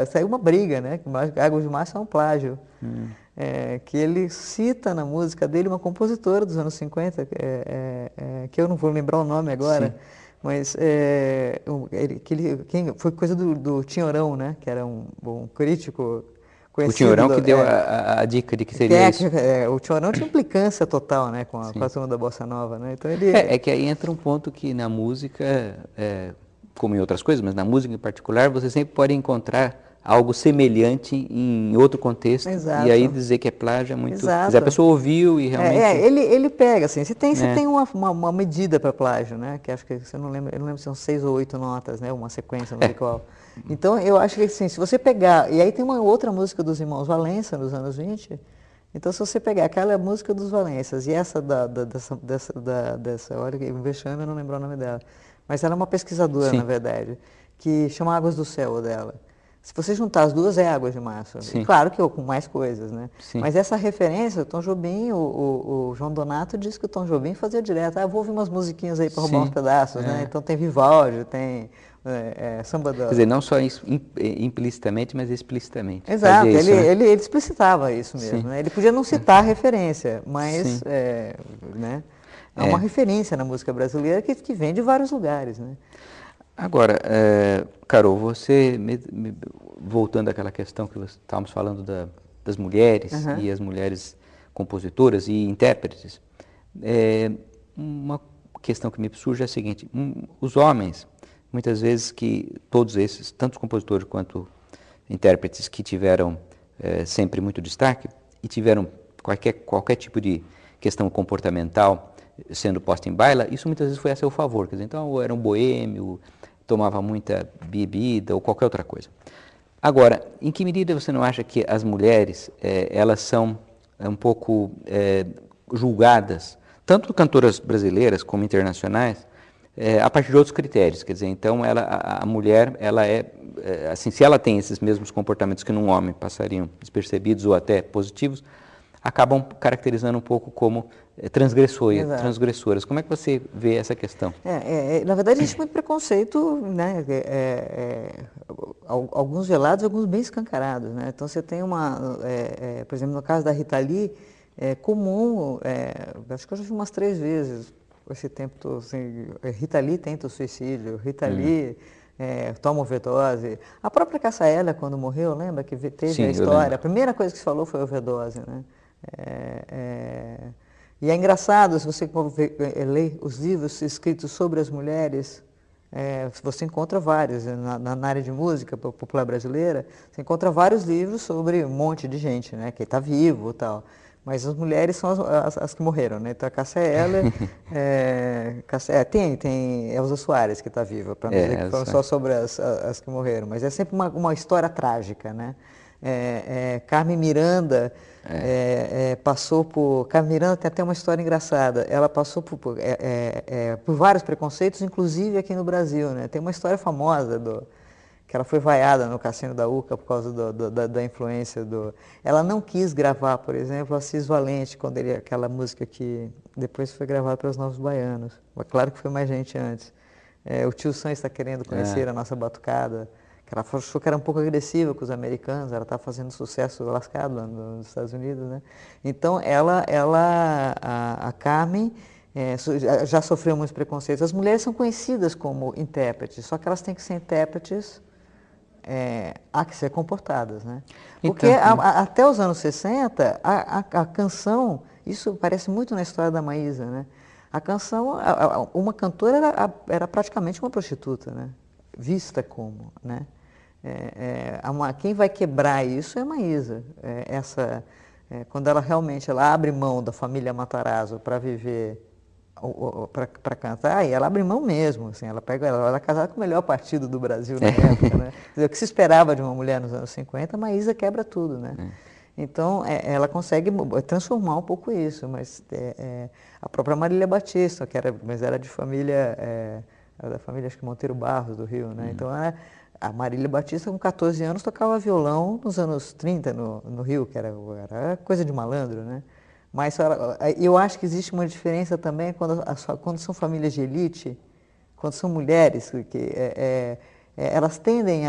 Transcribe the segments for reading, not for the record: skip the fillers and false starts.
saiu uma briga, né? Que Águas de Março é um plágio. Que ele cita na música dele uma compositora dos anos 50, que eu não vou lembrar o nome agora, Sim. mas foi coisa do Tinhorão, né? Que era um crítico O conhecido. Tinhorão que deu a dica de que Que seria isso. o Tinhorão tinha implicância total, né? Com a Sim. turma da Bossa Nova, né? Então ele... É que aí entra um ponto que na música, como em outras coisas, mas na música em particular, você sempre pode encontrar algo semelhante em outro contexto e aí Exato. dizer que é plágio é muito... Quer dizer, a Exato. pessoa ouviu e realmente... Ele pega, assim, você né? tem uma medida para plágio, né? Que acho que você não lembra, eu não lembro se são 6 ou 8 notas, né? Uma sequência musical. Então eu acho que assim, se você pegar, e aí tem uma outra música dos Irmãos Valença, nos anos 20, então se você pegar aquela música dos Valenças e essa dessa, olha que vexame, eu não lembro o nome dela, mas ela é uma pesquisadora, na Sim, verdade, que chama Águas do Céu dela. Se você juntar as duas, é Águas de Março. E sim, claro que com mais coisas, né? sim. Mas essa referência, o Tom Jobim, o João Donato disse que o Tom Jobim fazia direto. Vou ouvir umas musiquinhas aí para roubar uns Sim, pedaços, né? é. Então tem Vivaldi, tem samba Quer dizer, não só implicitamente, mas explicitamente. Fazia Exato, isso, né? ele explicitava isso Sim, mesmo, né? Ele podia não citar a referência, mas sim. né? Há uma É. referência na música brasileira que vem de vários lugares, né? Agora, Carol, voltando àquela questão que estávamos falando das mulheres Aham. e as mulheres compositoras e intérpretes, uma questão que me surge é a seguinte: os homens, muitas vezes que todos esses, tanto os compositores quanto intérpretes que tiveram sempre muito destaque e tiveram qualquer tipo de questão comportamental sendo posta em baila, isso muitas vezes foi a seu favor. Quer dizer, então, era um boêmio, tomava muita bebida ou qualquer outra coisa. Agora, em que medida você não acha que as mulheres, elas são um pouco julgadas, tanto cantoras brasileiras como internacionais, a partir de outros critérios? Quer dizer, então, a mulher, ela assim, se ela tem esses mesmos comportamentos que num homem passariam despercebidos ou até positivos, acabam caracterizando um pouco como Exato. transgressoras. Como é que você vê essa questão? Na verdade, existe muito preconceito, né? Alguns velados, alguns bem escancarados, né? Então, você tem por exemplo, no caso da Rita Lee, é comum, acho que eu já vi umas 3 vezes, esse tempo todo, assim, Rita Lee tenta o suicídio, Rita Lee toma overdose. A própria Cássia Eller, quando morreu, lembra que teve a Sim, eu história, lembro. a primeira coisa que se falou foi overdose, né? É, é, e é engraçado, se você lê os livros escritos sobre as mulheres, você encontra vários, na área de música popular brasileira, você encontra vários livros sobre um monte de gente, né, que está vivo e tal. Mas as mulheres são as que morreram, né? Então a Cássia Eller, tem Elza Soares que está viva, para não dizer que foram Essa. só sobre as que morreram, mas é sempre uma história trágica, né? Carmen Miranda passou por... Carmen Miranda tem até uma história engraçada. Ela passou por vários preconceitos, inclusive aqui no Brasil, né? Tem uma história famosa que ela foi vaiada no Cassino da UCA por causa da influência do... Ela não quis gravar, por exemplo, Assis Valente, aquela música que depois foi gravada pelos Novos Baianos. Mas claro que foi mais gente antes. O Tio Sam está querendo conhecer a nossa batucada, que ela achou que era um pouco agressiva com os americanos, ela estava fazendo sucesso lascado lá nos Estados Unidos, né? Então, a Carmen já sofreu muitos preconceitos. As mulheres são conhecidas como intérpretes, só que elas têm que ser intérpretes, há que ser comportadas, né? Porque Então, até os anos 60, a canção, isso parece muito na história da Maísa, né? A canção, uma cantora era praticamente uma prostituta, né? Vista como, né? Quem vai quebrar isso é a Maísa. Quando ela abre mão da família Matarazzo para viver, para cantar, e ela abre mão mesmo, assim, ela era casada com o melhor partido do Brasil na época, né? Quer dizer, o que se esperava de uma mulher nos anos 50, a Maísa quebra tudo, né? Então, ela consegue transformar um pouco isso, mas a própria Marília Batista, mas era de família, era da família, acho que Monteiro Barros, do Rio, né? Então, a Marília Batista, com 14 anos, tocava violão nos anos 30 no Rio, que era coisa de malandro, né? Mas eu acho que existe uma diferença também quando são famílias de elite, quando são mulheres, elas tendem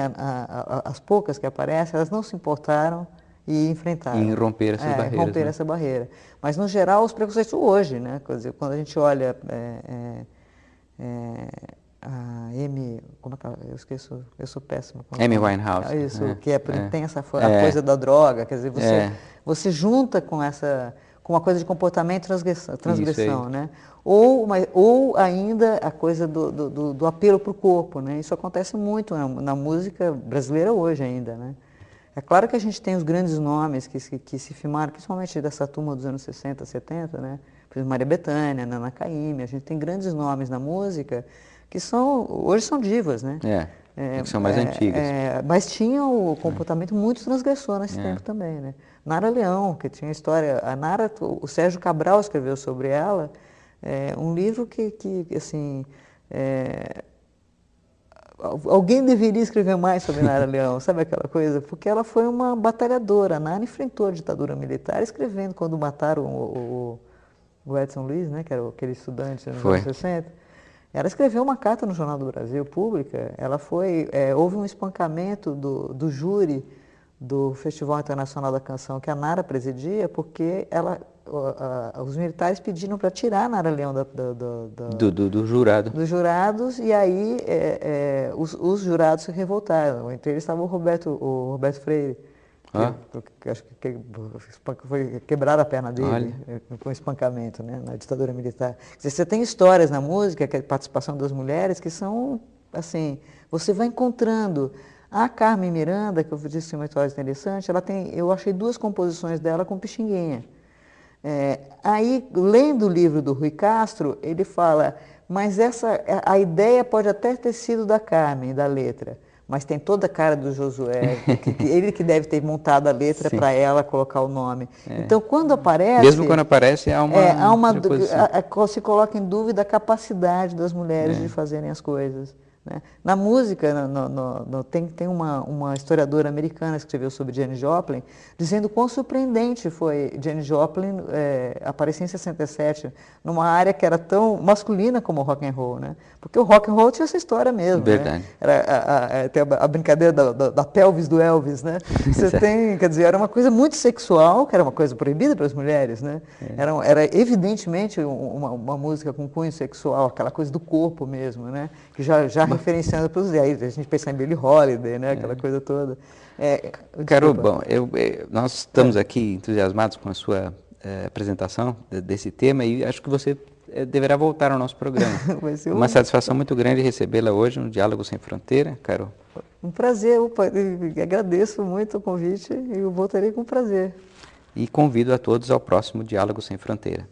as poucas que aparecem, elas não se importaram e enfrentaram. E romper essas barreiras. Romper essa barreira. Mas, no geral, os preconceitos hoje, né? Quer dizer, quando a gente olha a Amy, como é que ela, eu esqueço, eu sou péssima. Amy Winehouse. Isso, tem essa a coisa da droga, quer dizer, você junta com uma coisa de comportamento e transgressão, né? Ou ainda a coisa do apelo para o corpo, né? Isso acontece muito na música brasileira hoje ainda, né? É claro que a gente tem os grandes nomes que se firmaram, principalmente dessa turma dos anos 60, 70, né? Por exemplo, Maria Bethânia, Nana Caymmi, a gente tem grandes nomes na música que hoje são divas, né? Que são mais antigas. Mas tinham o comportamento muito transgressor nesse tempo também, né? Nara Leão, que tinha história... A Nara, o Sérgio Cabral escreveu sobre ela um livro que assim... alguém deveria escrever mais sobre Nara Leão, sabe aquela coisa? Porque ela foi uma batalhadora. A Nara enfrentou a ditadura militar escrevendo quando mataram o Edson Luiz, né? Que era aquele estudante nos anos 60. Ela escreveu uma carta no Jornal do Brasil, pública. Ela houve um espancamento do júri do Festival Internacional da Canção que a Nara presidia, porque os militares pediram para tirar a Nara Leão do jurado. Dos jurados, e aí os jurados se revoltaram. Entre eles estava o Roberto Freire, que acho que foi quebrar a perna dele com espancamento, né, na ditadura militar. Quer dizer, você tem histórias na música, que é a participação das mulheres, que são, assim, você vai encontrando. A Carmen Miranda, que eu disse que é uma história interessante, eu achei 2 composições dela com Pixinguinha. Aí, lendo o livro do Rui Castro, ele fala, mas a ideia pode até ter sido da Carmen, da letra, mas tem toda a cara do Josué, ele que deve ter montado a letra para ela colocar o nome. Então, quando aparece... Mesmo quando aparece, se coloca em dúvida a capacidade das mulheres de fazerem as coisas. Né? Na música, tem uma historiadora americana que escreveu sobre Janis Joplin, dizendo quão surpreendente foi Janis Joplin aparecer em 67 numa área que era tão masculina como o rock and roll, né? Porque o rock and roll tinha essa história mesmo. Verdade. Né? Tem a brincadeira da pelvis do Elvis, né? Você tem, quer dizer, era uma coisa muito sexual, que era uma coisa proibida para as mulheres, né? Era evidentemente uma música com cunho sexual, aquela coisa do corpo mesmo, né? Que já referenciando para os aí a gente pensa em Billie Holiday, né? Aquela coisa toda. Carol, bom, nós estamos aqui entusiasmados com a sua apresentação desse tema e acho que você deverá voltar ao nosso programa. Uma satisfação muito grande recebê-la hoje no Diálogo Sem Fronteira, Carol. Um prazer, agradeço muito o convite e eu voltarei com prazer. E convido a todos ao próximo Diálogo Sem Fronteira.